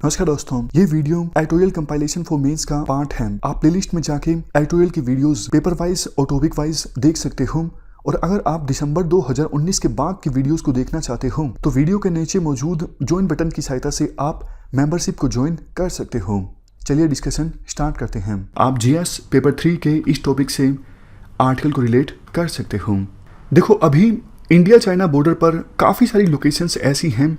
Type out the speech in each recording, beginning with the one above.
नमस्कार दोस्तों, ये video editorial compilation for mains का पार्ट है। आप प्लेलिस्ट में जाके एडिटोरियल की वीडियोस पेपर वाइज और टॉपिक वाइज देख सकते हो। और अगर आप दिसंबर 2019 के बाद की वीडियोस को देखना चाहते हो तो वीडियो के नीचे मौजूद ज्वाइन बटन की सहायता से आप मेंबरशिप को ज्वाइन कर सकते हो। चलिए डिस्कशन स्टार्ट करते हैं। आप जीएस पेपर 3 के इस टॉपिक से आर्टिकल को रिलेट कर सकते हो। देखो, अभी इंडिया चाइना बॉर्डर पर काफ़ी सारी लोकेशंस ऐसी हैं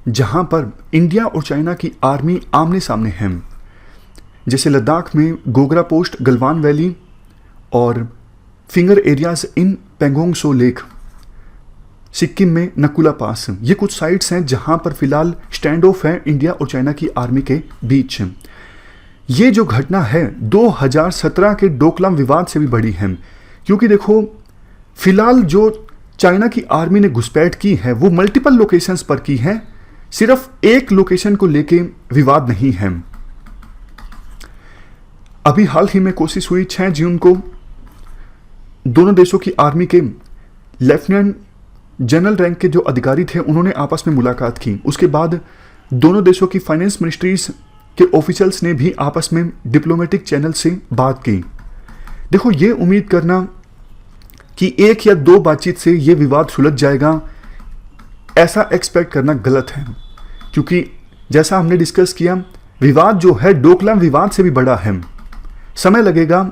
जहां पर इंडिया और चाइना की आर्मी आमने सामने है। जैसे लद्दाख में गोगरा पोस्ट, गलवान वैली और finger areas in Pangong so lake, Sikkim में नकुला पास, ये कुछ साइट्स हैं जहां पर फिलहाल स्टैंड ऑफ है इंडिया और चाइना की आर्मी के बीच। ये जो घटना है 2017 के डोकलाम विवाद से भी बड़ी है, क्योंकि देखो फिलहाल जो चाइना की आर्मी ने घुसपैठ की है वो मल्टीपल लोकेशंस पर की है, सिर्फ एक लोकेशन को लेके विवाद नहीं है। अभी हाल ही में कोशिश हुई 6 जून को दोनों देशों की आर्मी के लेफ्टिनेंट जनरल रैंक के जो अधिकारी थे उन्होंने आपस में मुलाकात की। उसके बाद दोनों देशों की फाइनेंस मिनिस्ट्रीज के ऑफिशियल्स ने भी आपस में डिप्लोमेटिक चैनल से बात की। देखो, ये उम्मीद करना कि एक या दो बातचीत से ये विवाद सुलझ जाएगा, ऐसा एक्सपेक्ट करना गलत है, क्योंकि जैसा हमने डिस्कस किया विवाद जो है डोकलाम विवाद से भी बड़ा है। समय लगेगा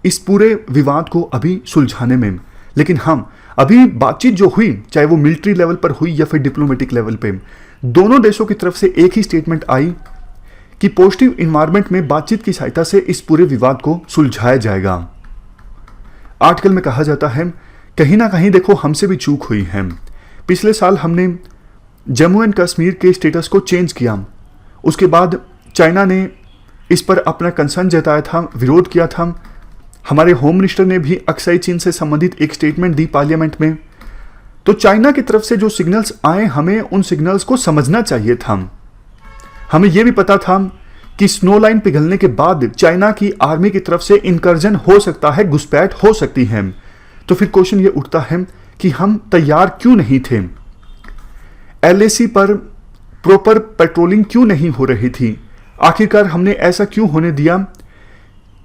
इस पूरे विवाद को अभी सुलझाने में, लेकिन हम अभी बातचीत जो हुई, चाहे वो मिलिट्री लेवल पर हुई या फिर डिप्लोमेटिक लेवल पे, दोनों देशों की तरफ से एक ही स्टेटमेंट आई कि पॉजिटिव इन्वायरमेंट में बातचीत की सहायता से इस पूरे विवाद को सुलझाया जाएगा। आर्टिकल में कहा जाता है कहीं ना कहीं देखो हमसे भी चूक हुई है। पिछले साल हमने जम्मू एंड कश्मीर के स्टेटस को चेंज किया, उसके बाद चाइना ने इस पर अपना कंसर्न जताया था, विरोध किया था। हमारे होम मिनिस्टर ने भी अक्साई चीन से संबंधित एक स्टेटमेंट दी पार्लियामेंट में। तो चाइना की तरफ से जो सिग्नल्स आए, हमें उन सिग्नल्स को समझना चाहिए था। हमें यह भी पता था कि स्नो लाइन पिघलने के बाद चाइना की आर्मी की तरफ से इनकर्जन हो सकता है, घुसपैठ हो सकती है। तो फिर क्वेश्चन ये उठता है कि हम तैयार क्यों नहीं थे? एलएसी पर प्रॉपर पेट्रोलिंग क्यों नहीं हो रही थी? आखिरकार हमने ऐसा क्यों होने दिया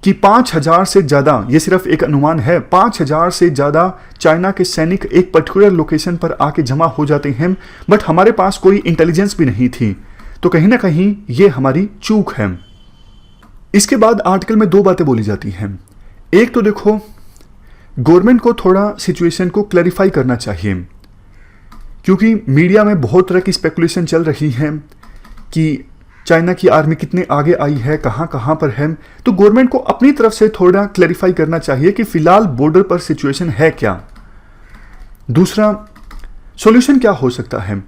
कि 5000 से ज़्यादा, ये सिर्फ एक अनुमान है, 5000 से ज़्यादा चाइना के सैनिक एक पर्टिकुलर लोकेशन पर आके जमा हो जाते हैं, बट हमारे पास कोई इंटेलिजेंस भी नहीं थी। तो कहीं ना कहीं ये हमारी चूक है। इसके बाद आर्टिकल में दो बातें बोली जाती हैं। एक तो देखो, गवर्नमेंट को थोड़ा सिचुएशन को क्लैरिफाई करना चाहिए, क्योंकि मीडिया में बहुत तरह की स्पेकुलेशन चल रही है कि चाइना की आर्मी कितने आगे आई है, कहां कहां पर है। तो गवर्नमेंट को अपनी तरफ से थोड़ा क्लैरिफाई करना चाहिए कि फिलहाल बॉर्डर पर सिचुएशन है क्या। दूसरा, सॉल्यूशन क्या हो सकता है?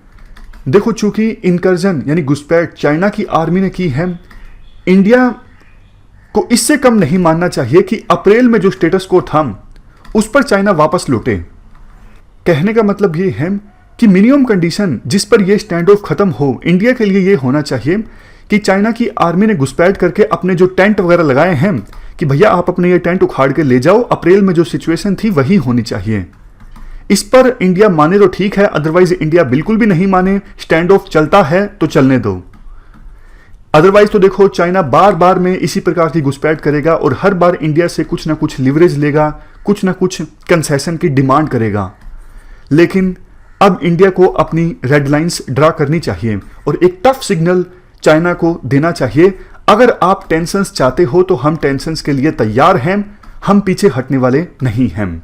देखो, चूंकि इनकर्जन यानी घुसपैठ चाइना की आर्मी ने की है, इंडिया को इससे कम नहीं मानना चाहिए कि अप्रैल में जो स्टेटस को था उस पर चाइना वापस लौटे। कहने का मतलब ये है कि मिनिमम कंडीशन जिस पर यह स्टैंड ऑफ खत्म हो, इंडिया के लिए यह होना चाहिए कि चाइना की आर्मी ने घुसपैठ करके अपने जो टेंट वगैरह लगाए हैं कि भैया आप अपने ये टेंट उखाड़ के ले जाओ, अप्रैल में जो सिचुएशन थी वही होनी चाहिए। इस पर इंडिया माने तो ठीक है, अदरवाइज इंडिया बिल्कुल भी नहीं माने, स्टैंड ऑफ चलता है तो चलने दो। अदरवाइज तो देखो चाइना बार बार में इसी प्रकार की घुसपैठ करेगा और हर बार इंडिया से कुछ ना कुछ लिवरेज लेगा, कुछ ना कुछ कंसेशन की डिमांड करेगा। लेकिन अब इंडिया को अपनी रेड लाइंस ड्रा करनी चाहिए और एक टफ सिग्नल चाइना को देना चाहिए। अगर आप टेंशंस चाहते हो तो हम टेंशंस के लिए तैयार हैं, हम पीछे हटने वाले नहीं हैं।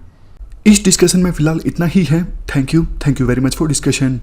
इस डिस्कशन में फिलहाल इतना ही है। Thank you very much for discussion.